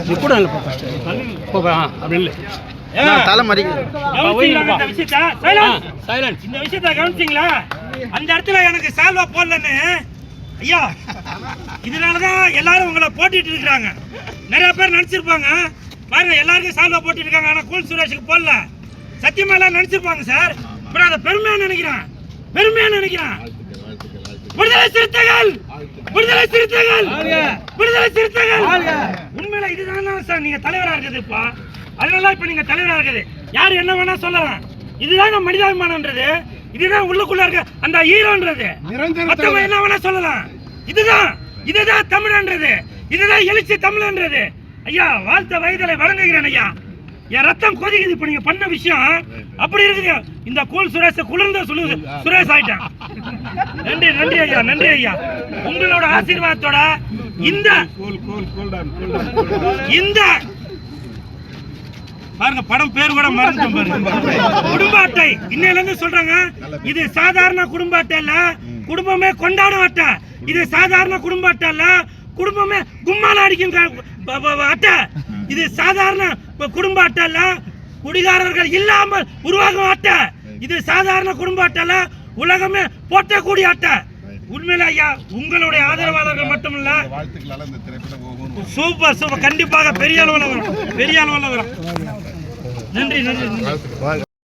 நீ கூட இல்லை அப்படி இல்லை இந்த விஷயத்த கவனிச்சிங்களா? அந்த இடத்துல எனக்கு சால்வா போடலன்னு ஐயா, இதனாலதான் எல்லாரும் உங்களை போட்டிட்டு இருக்கிறாங்க. நிறைய பேர் நினைச்சிருப்பாங்க பாருங்க, எல்லாருக்கும் சால்வா போட்டு இருக்காங்க. ஆனா கூல் சுரேஷுக்கு போடல. சத்தியமா எல்லாம் நினைச்சிருப்பாங்க சார். அப்புறம் அதை பெருமையா நினைக்கிறேன். விடுதலை சிறுத்தைகள், விடுதலை சிறுத்தைகள், விடுதலை சிறுத்தைகள். உண்மையில இதுதான் சார் நீங்க தலைவரா இருக்குது. இப்ப அதனால இப்ப நீங்க தலைவரா இருக்குது. யாரு என்ன வேணா சொல்லலாம். இதுதாங்க மனிதாபிமானம்ன்றது. இதுதான் உள்ளுக்குள்ள இருக்க அந்த ஹீரோன்றது. மத்தவங்க என்ன வேணா சொல்லலாம். இதுதான் தமிழன்றது. இதுதான் எழுச்சி தமிழன்றது. ஐயா, வாழ்த்த வயதலை வழங்குகிறேன் ஐயா. என் ரத்தம் கொதிக்குது. இப்ப நீங்க பண்ண விஷயம் அப்படி இருக்குது. இந்த கூல் சுரேஷ் குளிர்ந்த சுரேஷ் ஆயிட்டான். நன்றி ஐயா, நன்றி ஐயா. உங்களோட ஆசீர்வாதத்தோட இந்த பாருங்க, படம் பேர் கூட மறந்துட்டோம் பாருங்க. குடும்ப அட்டை இன்னையில இருந்து சொல்றாங்க. இது சாதாரண குடும்ப அட்டை இல்ல, குடும்பமே கொண்டாடும் அட்டை. இது சாதாரண குடும்ப அட்டை இல்ல, குடும்பமே கும்மால அடிக்கும் அட்டை. இது சாதாரண குடும்ப அட்டை இல்ல, குடிகாரர்கள் இல்லாமல் உருவாகும் அட்டை. இது சாதாரண குடும்ப அட்டை இல்ல, உலகமே போட்டக்கூடிய அட்டை. உண்மையில ஐயா, உங்களுடைய ஆதரவாளர்கள் மட்டும் இல்ல, சூப்பர் கண்டிப்பாக பெரிய அளவில் வரும். நன்றி.